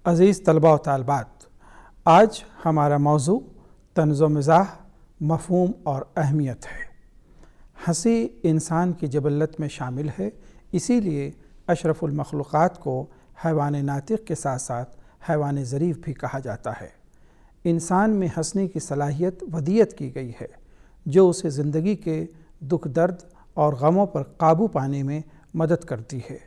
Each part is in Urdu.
عزیز طلباء و طالبات، آج ہمارا موضوع طنز و مزاح، مفہوم اور اہمیت ہے۔ ہنسی انسان کی جبلت میں شامل ہے، اسی لیے اشرف المخلوقات کو حیوان ناطق کے ساتھ ساتھ حیوان ظریف بھی کہا جاتا ہے۔ انسان میں ہنسنے کی صلاحیت ودیعت کی گئی ہے، جو اسے زندگی کے دکھ درد اور غموں پر قابو پانے میں مدد کرتی ہے۔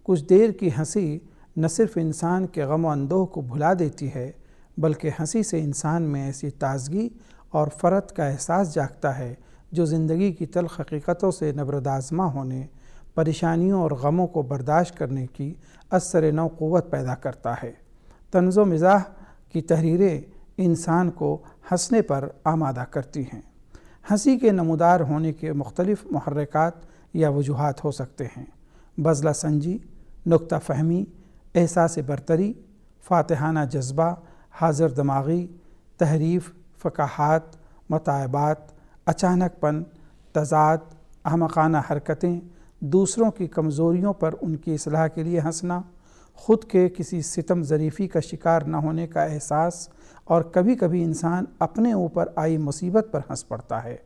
کچھ دیر کی ہنسی نہ صرف انسان کے غم و اندوہ کو بھلا دیتی ہے، بلکہ ہنسی سے انسان میں ایسی تازگی اور فرحت کا احساس جاگتا ہے جو زندگی کی تلخ حقیقتوں سے نبرد آزما ہونے، پریشانیوں اور غموں کو برداشت کرنے کی اثر نو قوت پیدا کرتا ہے۔ طنز و مزاح کی تحریریں انسان کو ہنسنے پر آمادہ کرتی ہیں۔ ہنسی کے نمودار ہونے کے مختلف محرکات یا وجوہات ہو سکتے ہیں: بزلہ سنجی، نکتہ فہمی، احساس برتری، فاتحانہ جذبہ، حاضر دماغی، تحریف، فقاہت، متاعبات، اچانک پن، تضاد، احمقانہ حرکتیں، دوسروں کی کمزوریوں پر ان کی اصلاح کے لیے ہنسنا، خود کے کسی ستم ظریفی کا شکار نہ ہونے کا احساس، اور کبھی کبھی انسان اپنے اوپر آئی مصیبت پر ہنس پڑتا ہے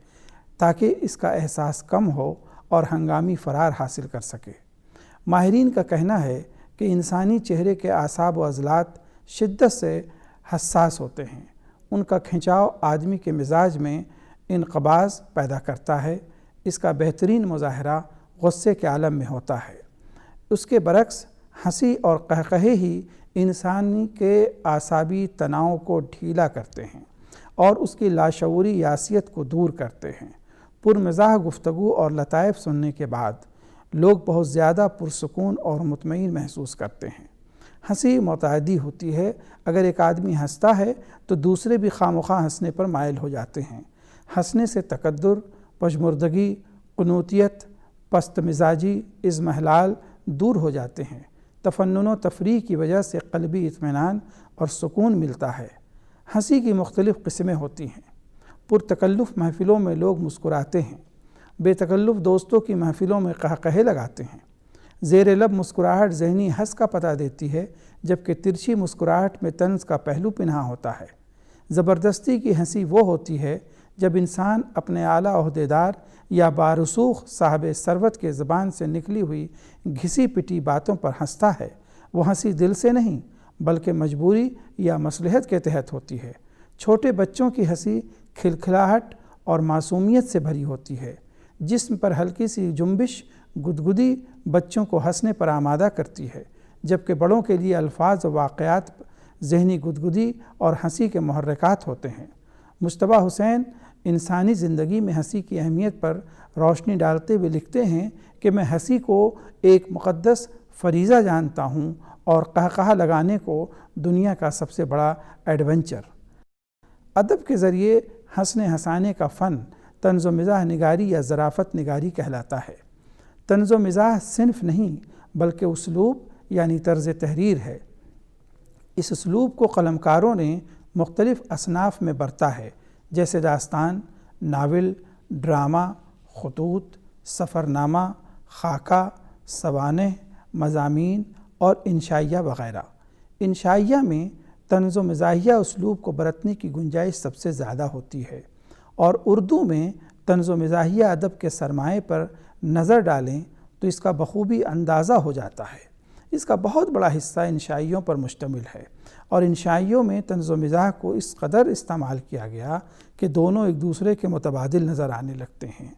تاکہ اس کا احساس کم ہو اور ہنگامی فرار حاصل کر سکے۔ ماہرین کا کہنا ہے کہ انسانی چہرے کے اعصاب و عضلات شدت سے حساس ہوتے ہیں۔ ان کا کھنچاؤ آدمی کے مزاج میں انقباض پیدا کرتا ہے۔ اس کا بہترین مظاہرہ غصے کے عالم میں ہوتا ہے۔ اس کے برعکس ہنسی اور قہقہے ہی انسانی کے اعصابی تناؤ کو ڈھیلا کرتے ہیں اور اس کی لاشعوری یاسیت کو دور کرتے ہیں۔ پرمزاح گفتگو اور لطائف سننے کے بعد لوگ بہت زیادہ پرسکون اور مطمئن محسوس کرتے ہیں۔ ہنسی متعدی ہوتی ہے۔ اگر ایک آدمی ہنستا ہے تو دوسرے بھی خواہ ہنسنے پر مائل ہو جاتے ہیں۔ ہنسنے سے تکدر، پژمردگی، قنوطیت، پست مزاجی، اضمحلال دور ہو جاتے ہیں۔ تفنن و تفریح کی وجہ سے قلبی اطمینان اور سکون ملتا ہے۔ ہنسی کی مختلف قسمیں ہوتی ہیں۔ پرتکلف محفلوں میں لوگ مسکراتے ہیں، بے تکلف دوستوں کی محفلوں میں قہقہے لگاتے ہیں۔ زیر لب مسکراہٹ ذہنی حس کا پتہ دیتی ہے، جبکہ ترچھی مسکراہٹ میں طنز کا پہلو پنہاں ہوتا ہے۔ زبردستی کی ہنسی وہ ہوتی ہے جب انسان اپنے اعلیٰ عہدیدار یا بارسوخ صاحب ثروت کے زبان سے نکلی ہوئی گھسی پٹی باتوں پر ہنستا ہے۔ وہ ہنسی دل سے نہیں بلکہ مجبوری یا مصلحت کے تحت ہوتی ہے۔ چھوٹے بچوں کی ہنسی کھلکھلاہٹ اور معصومیت سے بھری ہوتی ہے۔ جسم پر ہلکی سی جنبش، گدگدی بچوں کو ہنسنے پر آمادہ کرتی ہے، جبکہ بڑوں کے لیے الفاظ و واقعات ذہنی گدگدی اور ہنسی کے محرکات ہوتے ہیں۔ مجتبیٰ حسین انسانی زندگی میں ہنسی کی اہمیت پر روشنی ڈالتے ہوئے لکھتے ہیں کہ میں ہنسی کو ایک مقدس فریضہ جانتا ہوں اور قہقہہ لگانے کو دنیا کا سب سے بڑا ایڈونچر۔ ادب کے ذریعے ہنسنے ہنسانے کا فن طنز و مزاح نگاری یا ظرافت نگاری کہلاتا ہے۔ طنز و مزاح صنف نہیں بلکہ اسلوب یعنی طرز تحریر ہے۔ اس اسلوب کو قلمکاروں نے مختلف اصناف میں برتا ہے، جیسے داستان، ناول، ڈرامہ، خطوط، سفرنامہ، خاکہ، سوانح، مضامین اور انشائیہ وغیرہ۔ انشائیہ میں طنز و مزاحیہ اسلوب کو برتنے کی گنجائش سب سے زیادہ ہوتی ہے، اور اردو میں طنز و مزاحیہ ادب کے سرمایے پر نظر ڈالیں تو اس کا بخوبی اندازہ ہو جاتا ہے۔ اس کا بہت بڑا حصہ انشائیوں پر مشتمل ہے، اور انشائیوں میں طنز و مزاح کو اس قدر استعمال کیا گیا کہ دونوں ایک دوسرے کے متبادل نظر آنے لگتے ہیں۔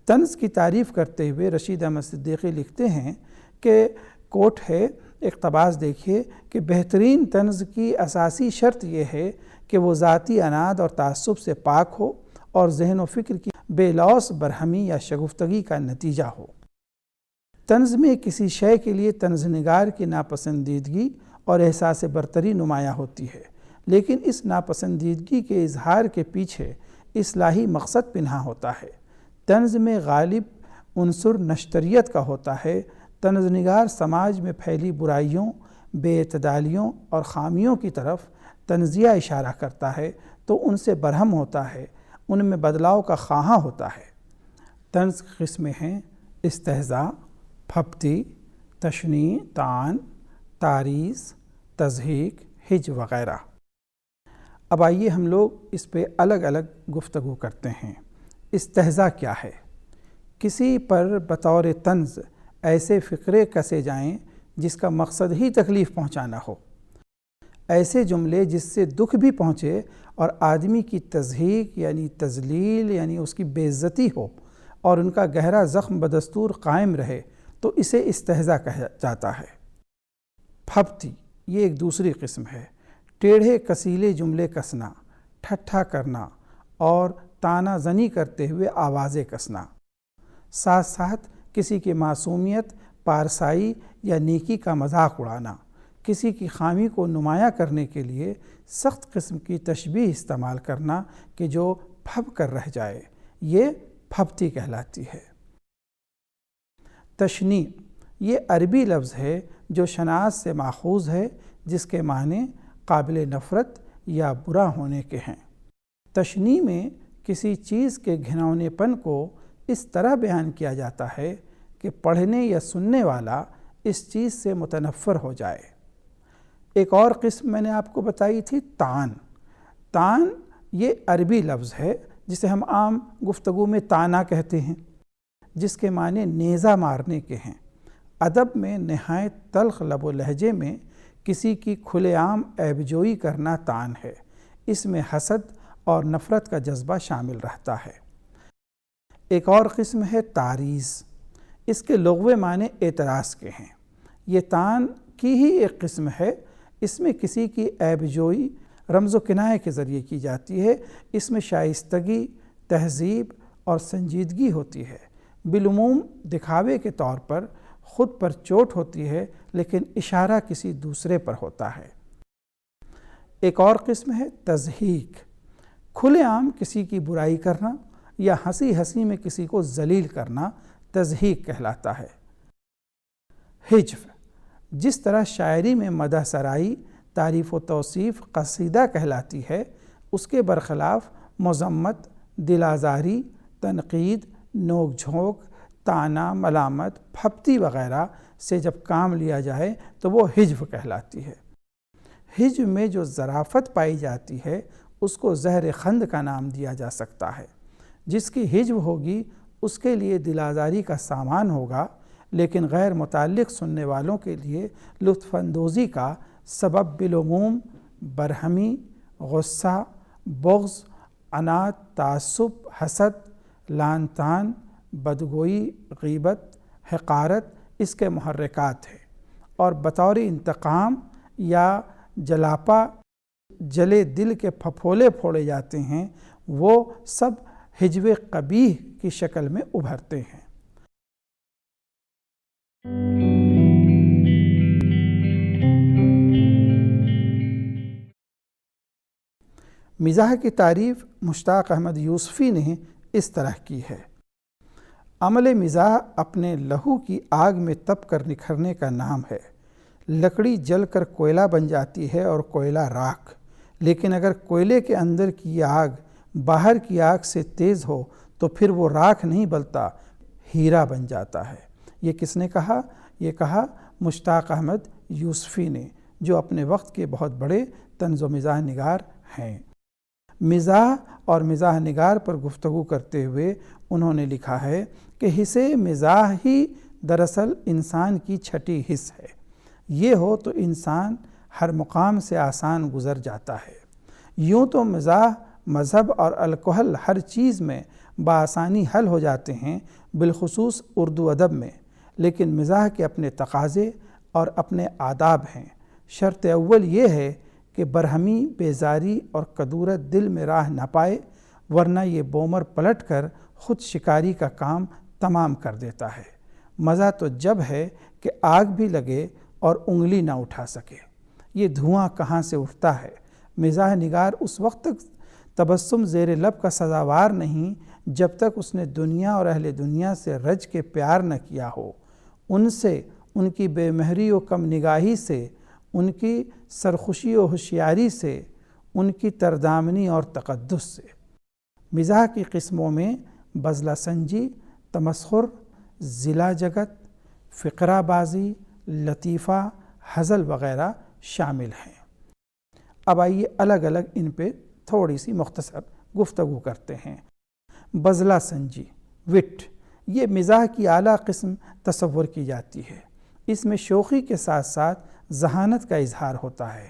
طنز کی تعریف کرتے ہوئے رشید احمد صدیقی لکھتے ہیں کہ کوٹ ہے، اقتباس دیکھیے کہ بہترین طنز کی اساسی شرط یہ ہے کہ وہ ذاتی عناد اور تعصب سے پاک ہو اور ذہن و فکر کی بے لوث برہمی یا شگفتگی کا نتیجہ ہو۔ طنز میں کسی شے کے لیے طنز نگار کی ناپسندیدگی اور احساس برتری نمایاں ہوتی ہے، لیکن اس ناپسندیدگی کے اظہار کے پیچھے اصلاحی مقصد پنہاں ہوتا ہے۔ طنز میں غالب عنصر نشتریت کا ہوتا ہے۔ طنز نگار سماج میں پھیلی برائیوں، بے اعتدالیوں اور خامیوں کی طرف طنزیہ اشارہ کرتا ہے تو ان سے برہم ہوتا ہے، ان میں بدلاؤ کا خواہاں ہوتا ہے۔ طنز کی قسمیں ہیں استہزاء، پھپتی، تشنیع، طعن، تعریض، تضحیک، ہج وغیرہ۔ اب آئیے ہم لوگ اس پہ الگ الگ گفتگو کرتے ہیں۔ استہزاء کیا ہے؟ کسی پر بطور طنز ایسے فقرے کسے جائیں جس کا مقصد ہی تکلیف پہنچانا ہو، ایسے جملے جس سے دکھ بھی پہنچے اور آدمی کی تضحیک یعنی تذلیل یعنی اس کی بے عزتی ہو اور ان کا گہرا زخم بدستور قائم رہے، تو اسے استہزاء کہا جاتا ہے۔ پھپتی یہ ایک دوسری قسم ہے۔ ٹیڑھے کسیلے جملے کسنا، ٹھٹھا کرنا اور طعنہ زنی کرتے ہوئے آوازیں کسنا، ساتھ ساتھ کسی کی معصومیت، پارسائی یا نیکی کا مذاق اڑانا، کسی کی خامی کو نمایاں کرنے کے لیے سخت قسم کی تشبیہ استعمال کرنا کہ جو پھب کر رہ جائے، یہ پھپتی کہلاتی ہے۔ تشنیع یہ عربی لفظ ہے جو شناعت سے ماخوذ ہے، جس کے معنی قابل نفرت یا برا ہونے کے ہیں۔ تشنیع میں کسی چیز کے گھنونے پن کو اس طرح بیان کیا جاتا ہے کہ پڑھنے یا سننے والا اس چیز سے متنفر ہو جائے۔ ایک اور قسم میں نے آپ کو بتائی تھی طعن۔ طعن یہ عربی لفظ ہے جسے ہم عام گفتگو میں طعنہ کہتے ہیں، جس کے معنی نیزہ مارنے کے ہیں۔ ادب میں نہایت تلخ لب و لہجے میں کسی کی کھلے عام عیب جوئی کرنا طعن ہے۔ اس میں حسد اور نفرت کا جذبہ شامل رہتا ہے۔ ایک اور قسم ہے تعریض۔ اس کے لغوی معنی اعتراض کے ہیں۔ یہ طعن کی ہی ایک قسم ہے۔ اس میں کسی کی عیب جوئی رمز و کنایہ کے ذریعے کی جاتی ہے۔ اس میں شائستگی، تہذیب اور سنجیدگی ہوتی ہے۔ بالعموم دکھاوے کے طور پر خود پر چوٹ ہوتی ہے، لیکن اشارہ کسی دوسرے پر ہوتا ہے۔ ایک اور قسم ہے تضحیک۔ کھلے عام کسی کی برائی کرنا یا ہنسی ہنسی میں کسی کو ذلیل کرنا تضحیک کہلاتا ہے۔ ہجو جس طرح شاعری میں مدح سرائی، تعریف و توصیف قصیدہ کہلاتی ہے، اس کے برخلاف مذمت، دل آزاری، تنقید، نوک جھونک، طعنہ، ملامت، پھپتی وغیرہ سے جب کام لیا جائے تو وہ ہجو کہلاتی ہے۔ ہجو میں جو ظرافت پائی جاتی ہے اس کو زہر خند کا نام دیا جا سکتا ہے۔ جس کی ہجو ہوگی اس کے لیے دل آزاری کا سامان ہوگا، لیکن غیر متعلق سننے والوں کے لیے لطف اندوزی کا سبب بالعموم برہمی، غصہ، بغض، عناد، تعصب، حسد، لعن طعن، بدگوئی، غیبت، حقارت اس کے محرکات ہیں، اور بطور انتقام یا جلاپا جلے دل کے پھپھولے پھوڑے جاتے ہیں، وہ سب ہجو قبیح کی شکل میں ابھرتے ہیں۔ مزاح کی تعریف مشتاق احمد یوسفی نے اس طرح کی ہے۔ عمل مزاح اپنے لہو کی آگ میں تپ کر نکھرنے کا نام ہے۔ لکڑی جل کر کوئلہ بن جاتی ہے اور کوئلہ راکھ، لیکن اگر کوئلے کے اندر کی آگ باہر کی آگ سے تیز ہو تو پھر وہ راکھ نہیں بلتا ہیرا بن جاتا ہے۔ یہ کس نے کہا؟ یہ کہا مشتاق احمد یوسفی نے، جو اپنے وقت کے بہت بڑے طنز و مزاح نگار ہیں۔ مزاح اور مزاح نگار پر گفتگو کرتے ہوئے انہوں نے لکھا ہے کہ حص مزاح ہی دراصل انسان کی چھٹی حص ہے۔ یہ ہو تو انسان ہر مقام سے آسان گزر جاتا ہے۔ یوں تو مزاح، مذہب اور الکحل ہر چیز میں بآسانی حل ہو جاتے ہیں، بالخصوص اردو ادب میں، لیکن مزاح کے اپنے تقاضے اور اپنے آداب ہیں۔ شرط اول یہ ہے کہ برہمی، بیزاری اور کدورت دل میں راہ نہ پائے، ورنہ یہ بومر پلٹ کر خود شکاری کا کام تمام کر دیتا ہے۔ مزہ تو جب ہے کہ آگ بھی لگے اور انگلی نہ اٹھا سکے۔ یہ دھواں کہاں سے اٹھتا ہے؟ مزاح نگار اس وقت تک تبسم زیر لب کا سزاوار نہیں جب تک اس نے دنیا اور اہل دنیا سے رج کے پیار نہ کیا ہو، ان سے، ان کی بے مہری و کم نگاہی سے، ان کی سرخوشی و ہوشیاری سے، ان کی تردامنی اور تقدس سے۔ مزاح کی قسموں میں بذلہ سنجی، تمسخر، ضلع جگت، فقرہ بازی، لطیفہ، ہزل وغیرہ شامل ہیں۔ اب آئیے الگ الگ ان پہ تھوڑی سی مختصر گفتگو کرتے ہیں۔ بزلہ سنجی، وٹ، یہ مزاح کی اعلیٰ قسم تصور کی جاتی ہے۔ اس میں شوخی کے ساتھ ساتھ ذہانت کا اظہار ہوتا ہے،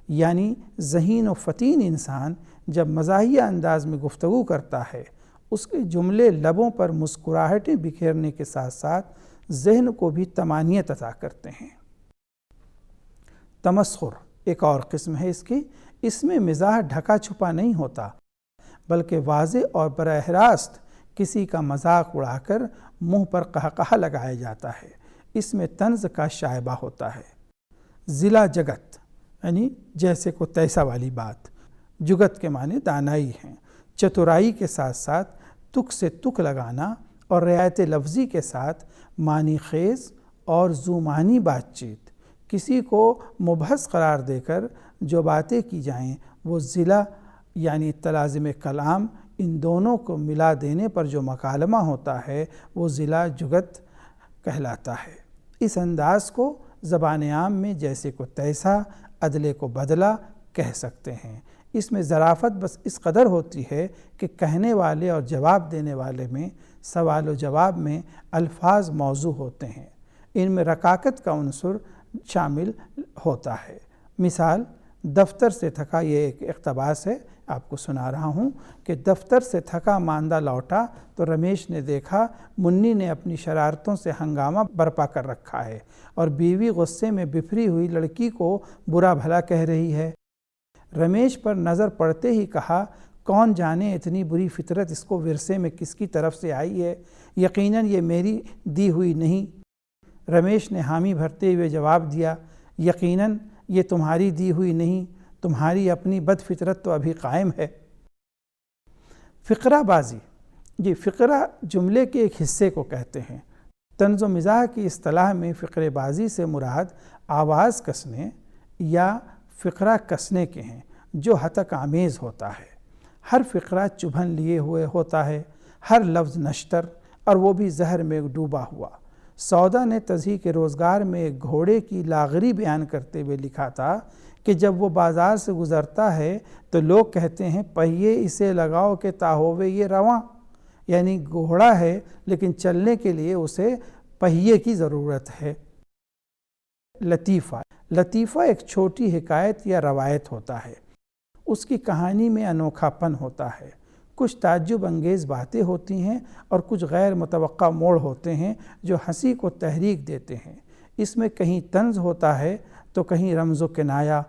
یعنی ذہین و فطین انسان جب مزاحیہ انداز میں گفتگو کرتا ہے، اس کے جملے لبوں پر مسکراہٹیں بکھیرنے کے ساتھ ساتھ ذہن کو بھی طمانینت عطا کرتے ہیں۔ تمسخر ایک اور قسم ہے اس کی۔ اس میں مزاح ڈھکا چھپا نہیں ہوتا، بلکہ واضح اور براہ راست کسی کا مذاق اڑا کر منہ پر قہقہہ لگایا جاتا ہے۔ اس میں طنز کا شائبہ ہوتا ہے۔ ضلع جگت، یعنی جیسے کو تیسا والی بات، جگت کے معنی دانائی ہیں۔ چترائی کے ساتھ ساتھ تک سے تک لگانا اور رعایت لفظی کے ساتھ معنی خیز اور ذو معنی بات چیت، کسی کو مبحث قرار دے کر جو باتیں کی جائیں وہ ضلع یعنی تلازم کلام، ان دونوں کو ملا دینے پر جو مکالمہ ہوتا ہے وہ ضلع جگت کہلاتا ہے۔ اس انداز کو زبان عام میں جیسے کو تیسا، عدلے کو بدلہ کہہ سکتے ہیں۔ اس میں ظرافت بس اس قدر ہوتی ہے کہ کہنے والے اور جواب دینے والے میں سوال و جواب میں الفاظ موضوع ہوتے ہیں، ان میں رقاقت کا عنصر شامل ہوتا ہے۔ مثال، دفتر سے تھکا، یہ ایک اقتباس ہے، آپ کو سنا رہا ہوں کہ دفتر سے تھکا ماندہ لوٹا تو رمیش نے دیکھا منی نے اپنی شرارتوں سے ہنگامہ برپا کر رکھا ہے اور بیوی غصے میں بفری ہوئی لڑکی کو برا بھلا کہہ رہی ہے۔ رمیش پر نظر پڑتے ہی کہا، کون جانے اتنی بری فطرت اس کو ورثے میں کس کی طرف سے آئی ہے، یقیناً یہ میری دی ہوئی نہیں۔ رمیش نے حامی بھرتے ہوئے جواب دیا، یقیناً یہ تمہاری دی ہوئی نہیں، تمہاری اپنی بد فطرت تو ابھی قائم ہے۔ فقرہ بازی، یہ فقرہ جملے کے ایک حصے کو کہتے ہیں۔ طنز و مزاح کی اصطلاح میں فقرہ بازی سے مراد آواز کسنے یا فقرہ کسنے کے ہیں جو ہتک آمیز ہوتا ہے۔ ہر فقرہ چبھن لیے ہوئے ہوتا ہے، ہر لفظ نشتر، اور وہ بھی زہر میں ڈوبا ہوا۔ سودا نے تضحیک روزگار میں ایک گھوڑے کی لاغری بیان کرتے ہوئے لکھا تھا کہ جب وہ بازار سے گزرتا ہے تو لوگ کہتے ہیں، پہیے اسے لگاؤ کہ تاہوے یہ رواں، یعنی گھوڑا ہے لیکن چلنے کے لیے اسے پہیے کی ضرورت ہے۔ لطیفہ، لطیفہ ایک چھوٹی حکایت یا روایت ہوتا ہے۔ اس کی کہانی میں انوکھا پن ہوتا ہے، کچھ تعجب انگیز باتیں ہوتی ہیں اور کچھ غیر متوقع موڑ ہوتے ہیں جو ہنسی کو تحریک دیتے ہیں۔ اس میں کہیں طنز ہوتا ہے تو کہیں رمز و کنایہ،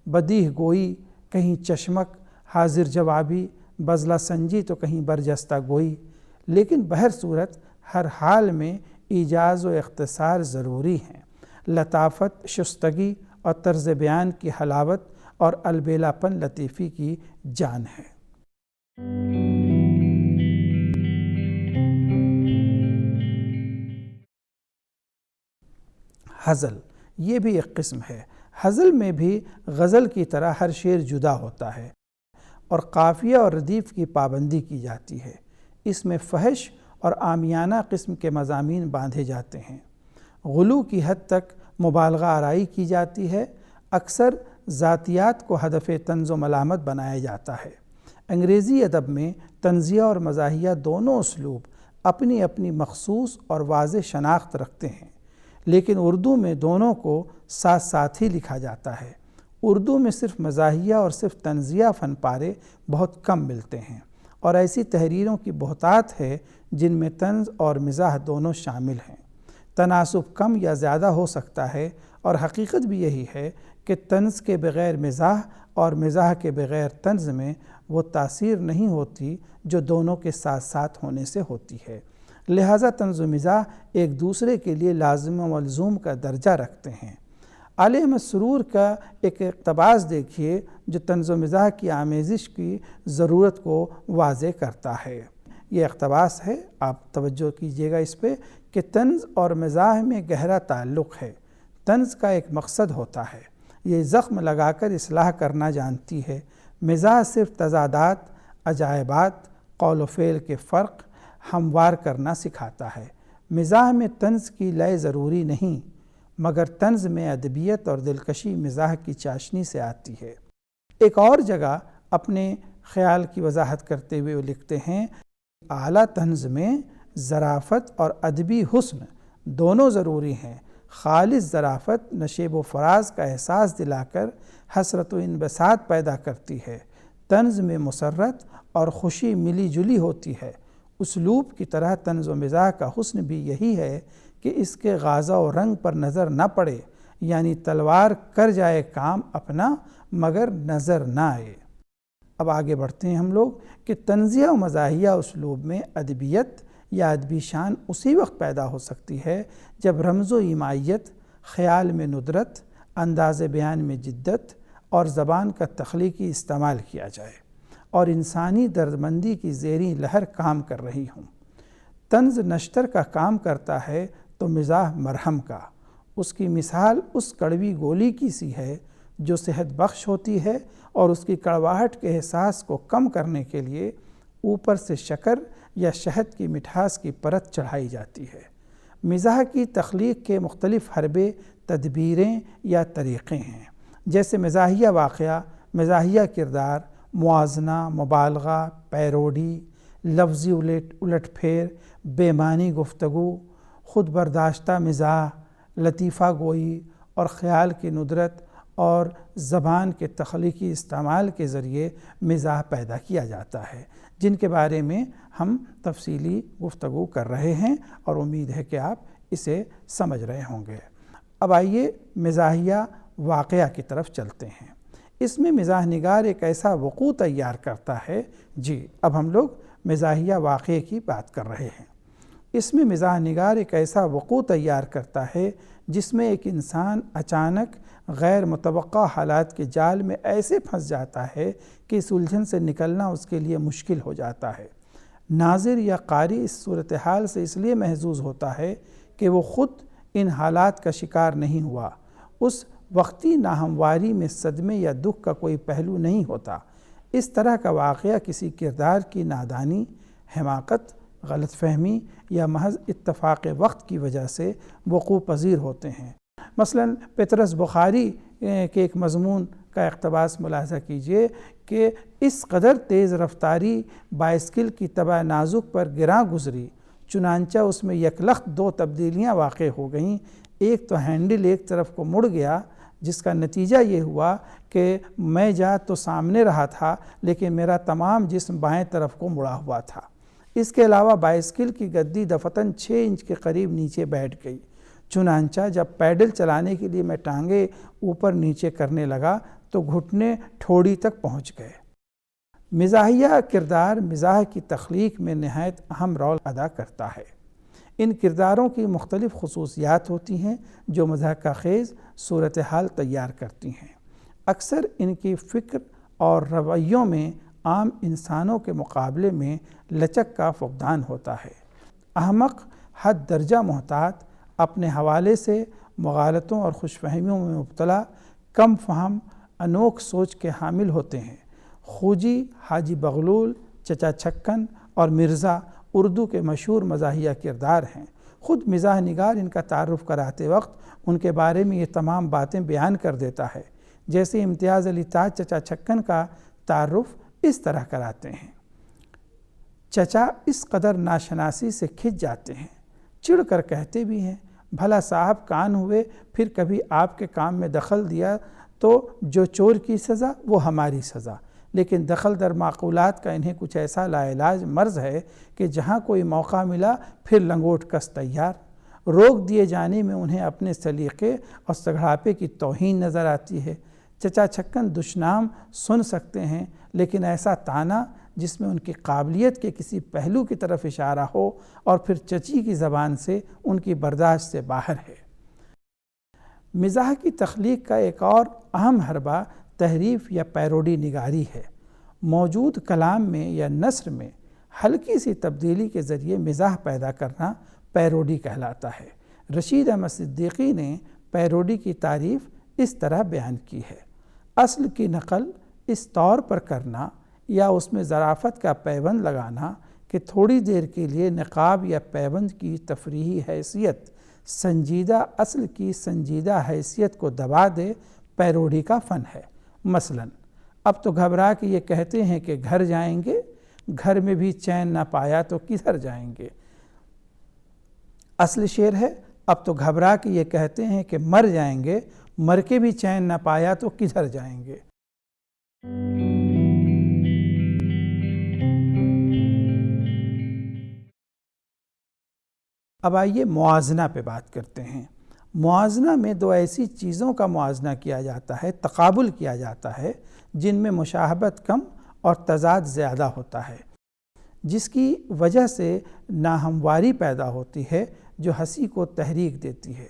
بدیہہ گوئی، کہیں چشمک، حاضر جوابی، بزلہ سنجی تو کہیں برجستہ گوئی، لیکن بہر صورت ہر حال میں ایجاز و اختصار ضروری ہیں۔ لطافت، شستگی اور طرز بیان کی حلاوت اور البیلا پن لطیفی کی جان ہے۔ ہزل، یہ بھی ایک قسم ہے۔ ہزل میں بھی غزل کی طرح ہر شعر جدا ہوتا ہے اور قافیہ اور ردیف کی پابندی کی جاتی ہے۔ اس میں فحش اور عامیانہ قسم کے مضامین باندھے جاتے ہیں، غلو کی حد تک مبالغہ آرائی کی جاتی ہے، اکثر ذاتیات کو ہدف طنز و ملامت بنایا جاتا ہے۔ انگریزی ادب میں طنزیہ اور مزاحیہ دونوں اسلوب اپنی اپنی مخصوص اور واضح شناخت رکھتے ہیں، لیکن اردو میں دونوں کو ساتھ ساتھ ہی لکھا جاتا ہے۔ اردو میں صرف مزاحیہ اور صرف طنزیہ فن پارے بہت کم ملتے ہیں، اور ایسی تحریروں کی بہتات ہے جن میں طنز اور مزاح دونوں شامل ہیں۔ تناسب کم یا زیادہ ہو سکتا ہے، اور حقیقت بھی یہی ہے کہ طنز کے بغیر مزاح اور مزاح کے بغیر طنز میں وہ تاثیر نہیں ہوتی جو دونوں کے ساتھ ساتھ ہونے سے ہوتی ہے۔ لہٰذا طنز و مزاح ایک دوسرے کے لیے لازم و ملزوم کا درجہ رکھتے ہیں۔ علی احمد سرور کا ایک اقتباس دیکھیے جو طنز و مزاح کی آمیزش کی ضرورت کو واضح کرتا ہے۔ یہ اقتباس ہے، آپ توجہ کیجئے گا اس پہ، کہ طنز اور مزاح میں گہرا تعلق ہے۔ طنز کا ایک مقصد ہوتا ہے، یہ زخم لگا کر اصلاح کرنا جانتی ہے۔ مزاح صرف تضادات، عجائبات، قول و فعل کے فرق، ہموار کرنا سکھاتا ہے۔ مزاح میں طنز کی لے ضروری نہیں، مگر طنز میں ادبیت اور دلکشی مزاح کی چاشنی سے آتی ہے۔ ایک اور جگہ اپنے خیال کی وضاحت کرتے ہوئے وہ لکھتے ہیں، اعلیٰ طنز میں ظرافت اور ادبی حسن دونوں ضروری ہیں۔ خالص ظرافت نشیب و فراز کا احساس دلا کر حسرت و انبساط پیدا کرتی ہے۔ طنز میں مسرت اور خوشی ملی جلی ہوتی ہے۔ اسلوب کی طرح طنز و مزاح کا حسن بھی یہی ہے کہ اس کے غازہ و رنگ پر نظر نہ پڑے، یعنی تلوار کر جائے کام اپنا مگر نظر نہ آئے۔ اب آگے بڑھتے ہیں ہم لوگ کہ طنزیہ و مزاحیہ اسلوب میں ادبیت یا ادبی شان اسی وقت پیدا ہو سکتی ہے جب رمز و ایمائیت، خیال میں ندرت، انداز بیان میں جدت اور زبان کا تخلیقی استعمال کیا جائے اور انسانی دردمندی کی زیریں لہر کام کر رہی ہوں۔ طنز نشتر کا کام کرتا ہے تو مزاح مرہم کا۔ اس کی مثال اس کڑوی گولی کی سی ہے جو صحت بخش ہوتی ہے اور اس کی کڑواہٹ کے احساس کو کم کرنے کے لیے اوپر سے شکر یا شہد کی مٹھاس کی پرت چڑھائی جاتی ہے۔ مزاح کی تخلیق کے مختلف حربے، تدبیریں یا طریقے ہیں، جیسے مزاحیہ واقعہ، مزاحیہ کردار، موازنہ، مبالغہ، پیروڈی، لفظی الٹ پھیر، بے معنی گفتگو، خود برداشتہ مزاح، لطیفہ گوئی اور خیال کی ندرت اور زبان کے تخلیقی استعمال کے ذریعے مزاح پیدا کیا جاتا ہے، جن کے بارے میں ہم تفصیلی گفتگو کر رہے ہیں اور امید ہے کہ آپ اسے سمجھ رہے ہوں گے۔ اب آئیے مزاحیہ واقعہ کی طرف چلتے ہیں۔ اس میں مزاح نگار ایک ایسا وقوع تیار کرتا ہے۔ اب ہم لوگ مزاحیہ واقعے کی بات کر رہے ہیں۔ اس میں مزاح نگار ایک ایسا وقوع تیار کرتا ہے جس میں ایک انسان اچانک غیر متوقع حالات کے جال میں ایسے پھنس جاتا ہے کہ اس الجھن سے نکلنا اس کے لیے مشکل ہو جاتا ہے۔ ناظر یا قاری اس صورتحال سے اس لیے محظوظ ہوتا ہے کہ وہ خود ان حالات کا شکار نہیں ہوا۔ اس وقتی ناہمواری میں صدمے یا دکھ کا کوئی پہلو نہیں ہوتا۔ اس طرح کا واقعہ کسی کردار کی نادانی، حماقت، غلط فہمی یا محض اتفاق وقت کی وجہ سے وقوع پذیر ہوتے ہیں۔ مثلا پطرس بخاری کے ایک مضمون کا اقتباس ملاحظہ کیجئے کہ اس قدر تیز رفتاری بائسکل کی طبع نازک پر گراں گزری، چنانچہ اس میں یکلخت دو تبدیلیاں واقع ہو گئیں۔ ایک تو ہینڈل ایک طرف کو مڑ گیا، جس کا نتیجہ یہ ہوا کہ میں جا تو سامنے رہا تھا لیکن میرا تمام جسم بائیں طرف کو مڑا ہوا تھا۔ اس کے علاوہ بائسکل کی گدی دفتن 6 انچ کے قریب نیچے بیٹھ گئی، چنانچہ جب پیڈل چلانے کے لیے میں ٹانگیں اوپر نیچے کرنے لگا تو گھٹنے ٹھوڑی تک پہنچ گئے۔ مزاحیہ کردار مزاح کی تخلیق میں نہایت اہم رول ادا کرتا ہے۔ ان کرداروں کی مختلف خصوصیات ہوتی ہیں جو مضحکہ خیز صورتحال تیار کرتی ہیں۔ اکثر ان کی فکر اور رویوں میں عام انسانوں کے مقابلے میں لچک کا فقدان ہوتا ہے۔ احمق، حد درجہ محتاط، اپنے حوالے سے مغالطوں اور خوش فہمیوں میں مبتلا، کم فہم، انوکھ سوچ کے حامل ہوتے ہیں۔ خوجی، حاجی بغلول، چچا چھکن اور مرزا اردو کے مشہور مزاحیہ کردار ہیں۔ خود مزاح نگار ان کا تعارف کراتے وقت ان کے بارے میں یہ تمام باتیں بیان کر دیتا ہے، جیسے امتیاز علی تاج چچا چھکن کا تعارف اس طرح کراتے ہیں۔ چچا اس قدر ناشناسی سے کھنچ جاتے ہیں، چڑ کر کہتے بھی ہیں، بھلا صاحب کان ہوئے، پھر کبھی آپ کے کام میں دخل دیا تو جو چور کی سزا وہ ہماری سزا۔ لیکن دخل در معقولات کا انہیں کچھ ایسا لاعلاج مرض ہے کہ جہاں کوئی موقع ملا پھر لنگوٹ کس تیار۔ روک دیے جانے میں انہیں اپنے سلیقے اور سگڑاپے کی توہین نظر آتی ہے۔ چچا چھکن دشنام سن سکتے ہیں، لیکن ایسا طعنہ جس میں ان کی قابلیت کے کسی پہلو کی طرف اشارہ ہو اور پھر چچی کی زبان سے ان کی برداشت سے باہر ہے۔ مزاح کی تخلیق کا ایک اور اہم حربہ تحریف یا پیروڈی نگاری ہے۔ موجود کلام میں یا نثر میں ہلکی سی تبدیلی کے ذریعے مزاح پیدا کرنا پیروڈی کہلاتا ہے۔ رشید احمد صدیقی نے پیروڈی کی تعریف اس طرح بیان کی ہے: اصل کی نقل اس طور پر کرنا یا اس میں ظرافت کا پیوند لگانا کہ تھوڑی دیر کے لیے نقاب یا پیبند کی تفریحی حیثیت سنجیدہ اصل کی سنجیدہ حیثیت کو دبا دے پیروڈی کا فن ہے۔ مثلا اب تو گھبرا کے یہ کہتے ہیں کہ گھر جائیں گے، گھر میں بھی چین نہ پایا تو کدھر جائیں گے۔ اصل شعر ہے اب تو گھبرا کے یہ کہتے ہیں کہ مر جائیں گے، مر کے بھی چین نہ پایا تو کدھر جائیں گے۔ اب آئیے موازنہ پہ بات کرتے ہیں۔ موازنہ میں دو ایسی چیزوں کا موازنہ کیا جاتا ہے، تقابل کیا جاتا ہے، جن میں مشابہت کم اور تضاد زیادہ ہوتا ہے، جس کی وجہ سے ناہمواری پیدا ہوتی ہے جو ہنسی کو تحریک دیتی ہے۔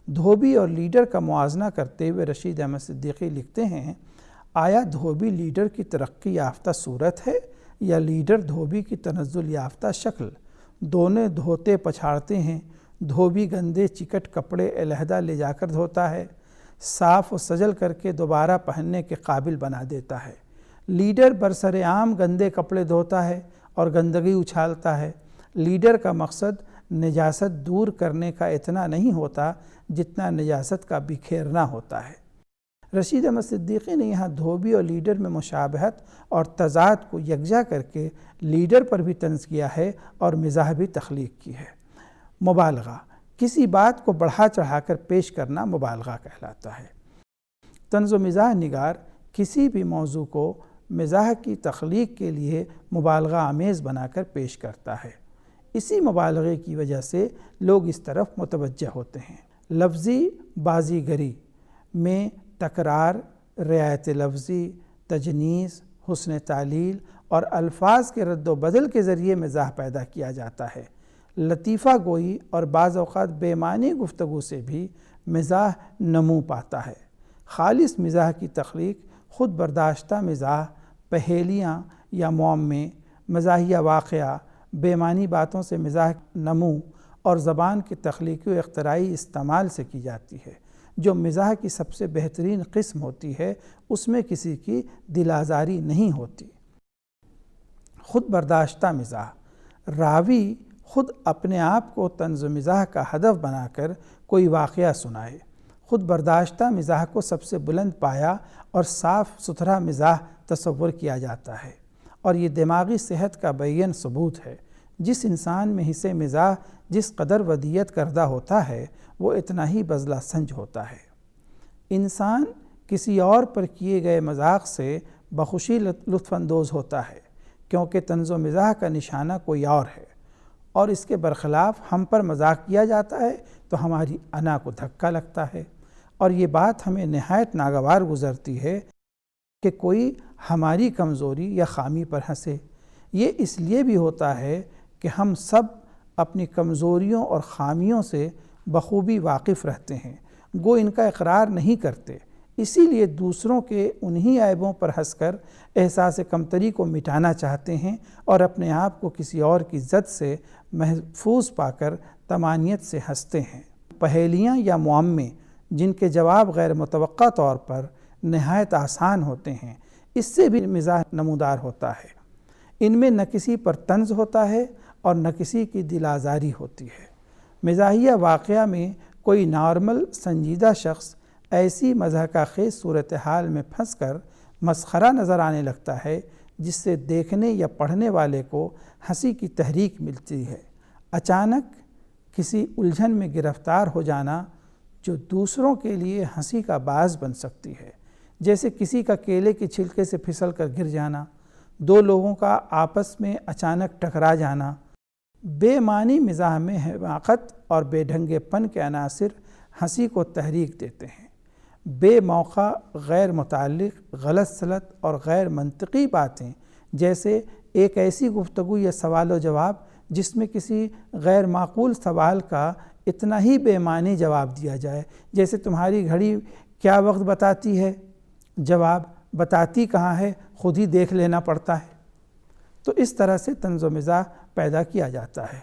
دھوبی اور لیڈر کا موازنہ کرتے ہوئے رشید احمد صدیقی لکھتے ہیں، آیا دھوبی لیڈر کی ترقی یافتہ صورت ہے یا لیڈر دھوبی کی تنزل یافتہ شکل؟ دونوں دھوتے پچھاڑتے ہیں، دھوبی گندے چکٹ کپڑے علیحدہ لے جا کر دھوتا ہے، صاف و سجل کر کے دوبارہ پہننے کے قابل بنا دیتا ہے۔ لیڈر برسر عام گندے کپڑے دھوتا ہے اور گندگی اچھالتا ہے۔ لیڈر کا مقصد نجاست دور کرنے کا اتنا نہیں ہوتا جتنا نجاست کا بکھیرنا ہوتا ہے۔ رشید احمد صدیقی نے یہاں دھوبی اور لیڈر میں مشابہت اور تضاد کو یکجا کر کے لیڈر پر بھی طنز کیا ہے اور مزاح بھی تخلیق کی ہے۔ مبالغہ، کسی بات کو بڑھا چڑھا کر پیش کرنا مبالغہ کہلاتا ہے۔ طنز و مزاح نگار کسی بھی موضوع کو مزاح کی تخلیق کے لیے مبالغہ آمیز بنا کر پیش کرتا ہے۔ اسی مبالغے کی وجہ سے لوگ اس طرف متوجہ ہوتے ہیں۔ لفظی بازیگری میں تکرار، رعایت لفظی، تجنیس، حسن تعلیل اور الفاظ کے رد و بدل کے ذریعے مزاح پیدا کیا جاتا ہے۔ لطیفہ گوئی اور بعض اوقات بے معنی گفتگو سے بھی مزاح نمو پاتا ہے۔ خالص مزاح کی تخلیق خود برداشتہ مزاح، پہیلیاں یا معمے، مزاحیہ واقعہ، بے معنی باتوں سے مزاح نمو اور زبان کی تخلیقی و اختراعی استعمال سے کی جاتی ہے۔ جو مزاح کی سب سے بہترین قسم ہوتی ہے اس میں کسی کی دل آزاری نہیں ہوتی۔ خود برداشتہ مزاح، راوی خود اپنے آپ کو طنز و مزاح کا ہدف بنا کر کوئی واقعہ سنائے۔ خود برداشتہ مزاح کو سب سے بلند پایا اور صاف ستھرا مزاح تصور کیا جاتا ہے، اور یہ دماغی صحت کا بیان ثبوت ہے۔ جس انسان میں حصے مزاح جس قدر ودیت کردہ ہوتا ہے وہ اتنا ہی بذلہ سنج ہوتا ہے۔ انسان کسی اور پر کیے گئے مذاق سے بخوشی لطف اندوز ہوتا ہے، کیونکہ طنز و مزاح کا نشانہ کوئی اور ہے، اور اس کے برخلاف ہم پر مذاق کیا جاتا ہے تو ہماری انا کو دھکا لگتا ہے، اور یہ بات ہمیں نہایت ناگوار گزرتی ہے کہ کوئی ہماری کمزوری یا خامی پر ہنسے۔ یہ اس لیے بھی ہوتا ہے کہ ہم سب اپنی کمزوریوں اور خامیوں سے بخوبی واقف رہتے ہیں، گو ان کا اقرار نہیں کرتے، اسی لیے دوسروں کے انہی عیبوں پر ہنس کر احساس کمتری کو مٹانا چاہتے ہیں اور اپنے آپ کو کسی اور کی زد سے محفوظ پا کر طمانیت سے ہنستے ہیں۔ پہیلیاں یا معمے جن کے جواب غیر متوقع طور پر نہایت آسان ہوتے ہیں، اس سے بھی مزاح نمودار ہوتا ہے۔ ان میں نہ کسی پر طنز ہوتا ہے اور نہ کسی کی دل آزاری ہوتی ہے۔ مزاحیہ واقعہ میں کوئی نارمل سنجیدہ شخص ایسی مضحکہ خیز صورتحال میں پھنس کر مسخرہ نظر آنے لگتا ہے جس سے دیکھنے یا پڑھنے والے کو ہنسی کی تحریک ملتی ہے۔ اچانک کسی الجھن میں گرفتار ہو جانا جو دوسروں کے لیے ہنسی کا باعث بن سکتی ہے، جیسے کسی کا کیلے کے چھلکے سے پھسل کر گر جانا، دو لوگوں کا آپس میں اچانک ٹکرا جانا۔ بے معنی مزاح میں حماقت اور بے ڈھنگے پن کے عناصر ہنسی کو تحریک دیتے ہیں۔ بے موقع غیر متعلق غلط سلط اور غیر منطقی باتیں، جیسے ایک ایسی گفتگو یا سوال و جواب جس میں کسی غیر معقول سوال کا اتنا ہی بے معنی جواب دیا جائے، جیسے تمہاری گھڑی کیا وقت بتاتی ہے؟ جواب: بتاتی کہاں ہے، خود ہی دیکھ لینا پڑتا ہے۔ تو اس طرح سے طنز و مزاح پیدا کیا جاتا ہے۔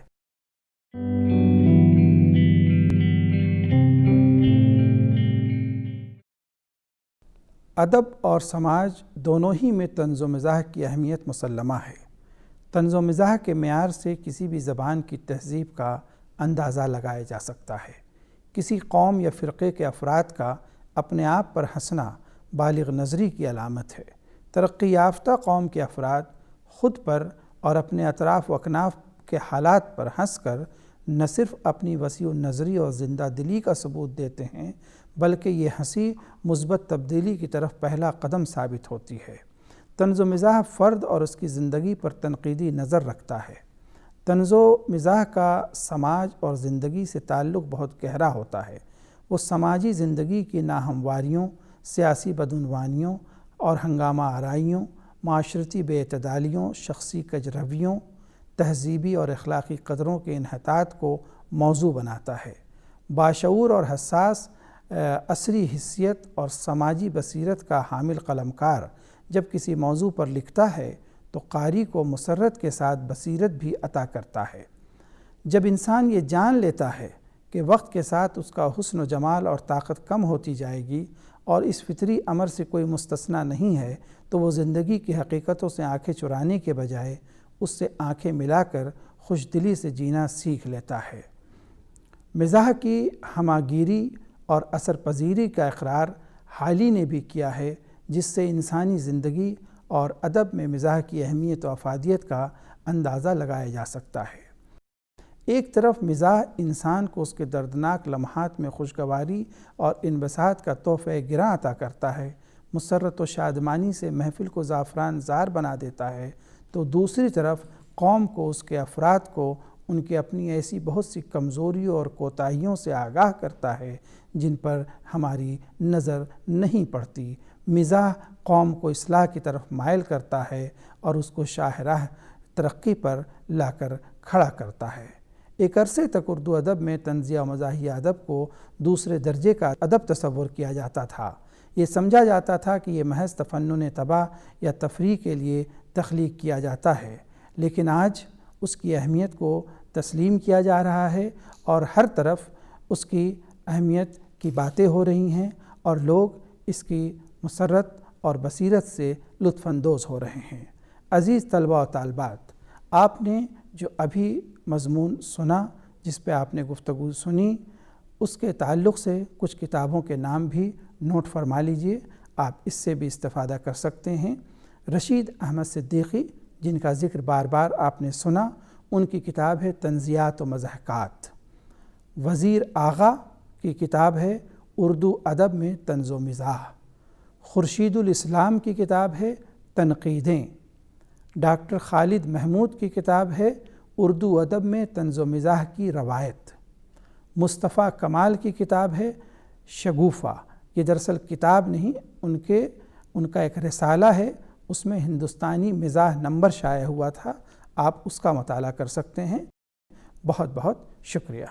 ادب اور سماج دونوں ہی میں طنز و مزاح کی اہمیت مسلمہ ہے۔ طنز و مزاح کے معیار سے کسی بھی زبان کی تہذیب کا اندازہ لگایا جا سکتا ہے۔ کسی قوم یا فرقے کے افراد کا اپنے آپ پر ہنسنا بالغ نظری کی علامت ہے۔ ترقی یافتہ قوم کے افراد خود پر اور اپنے اطراف و اکناف کے حالات پر ہنس کر نہ صرف اپنی وسیع النظری اور زندہ دلی کا ثبوت دیتے ہیں، بلکہ یہ ہنسی مثبت تبدیلی کی طرف پہلا قدم ثابت ہوتی ہے۔ طنز و مزاح فرد اور اس کی زندگی پر تنقیدی نظر رکھتا ہے۔ طنز و مزاح کا سماج اور زندگی سے تعلق بہت گہرا ہوتا ہے۔ وہ سماجی زندگی کی ناہمواریوں، سیاسی بدعنوانیوں اور ہنگامہ آرائیوں، معاشرتی بے اعتدالیوں، شخصی کجرویوں، تہذیبی اور اخلاقی قدروں کے انحطاط کو موضوع بناتا ہے۔ باشعور اور حساس عصری حیثیت اور سماجی بصیرت کا حامل قلمکار جب کسی موضوع پر لکھتا ہے تو قاری کو مسرت کے ساتھ بصیرت بھی عطا کرتا ہے۔ جب انسان یہ جان لیتا ہے کہ وقت کے ساتھ اس کا حسن و جمال اور طاقت کم ہوتی جائے گی اور اس فطری امر سے کوئی مستثنیٰ نہیں ہے، تو وہ زندگی کی حقیقتوں سے آنکھیں چرانے کے بجائے اس سے آنکھیں ملا کر خوش دلی سے جینا سیکھ لیتا ہے۔ مزاح کی ہماگیری اور اثر پذیری کا اقرار حالی نے بھی کیا ہے، جس سے انسانی زندگی اور ادب میں مزاح کی اہمیت و افادیت کا اندازہ لگایا جا سکتا ہے۔ ایک طرف مزاح انسان کو اس کے دردناک لمحات میں خوشگواری اور انبساط کا تحفہ گراں عطا کرتا ہے، مسرت و شادمانی سے محفل کو زعفران زار بنا دیتا ہے، تو دوسری طرف قوم کو، اس کے افراد کو ان کی اپنی ایسی بہت سی کمزوریوں اور کوتاہیوں سے آگاہ کرتا ہے جن پر ہماری نظر نہیں پڑتی۔ مزاح قوم کو اصلاح کی طرف مائل کرتا ہے اور اس کو شاہراہ ترقی پر لا کر کھڑا کرتا ہے۔ ایک عرصے تک اردو ادب میں طنزیہ و مزاحیہ ادب کو دوسرے درجے کا ادب تصور کیا جاتا تھا۔ یہ سمجھا جاتا تھا کہ یہ محض تفنن طبع یا تفریح کے لیے تخلیق کیا جاتا ہے، لیکن آج اس کی اہمیت کو تسلیم کیا جا رہا ہے اور ہر طرف اس کی اہمیت کی باتیں ہو رہی ہیں اور لوگ اس کی مسرت اور بصیرت سے لطف اندوز ہو رہے ہیں۔ عزیز طلباء و طالبات، آپ نے جو ابھی مضمون سنا، جس پہ آپ نے گفتگو سنی، اس کے تعلق سے کچھ کتابوں کے نام بھی نوٹ فرما لیجئے، آپ اس سے بھی استفادہ کر سکتے ہیں۔ رشید احمد صدیقی، جن کا ذکر بار بار آپ نے سنا، ان کی کتاب ہے طنزیات و مضحکات۔ وزیر آغا کی کتاب ہے اردو ادب میں طنز و مزاح۔ خورشید الاسلام کی کتاب ہے تنقیدیں۔ ڈاکٹر خالد محمود کی کتاب ہے اردو ادب میں طنز و مزاح کی روایت۔ مصطفیٰ کمال کی کتاب ہے شگوفہ۔ یہ دراصل کتاب نہیں، ان کا ایک رسالہ ہے، اس میں ہندوستانی مزاح نمبر شائع ہوا تھا، آپ اس کا مطالعہ کر سکتے ہیں۔ بہت بہت شکریہ۔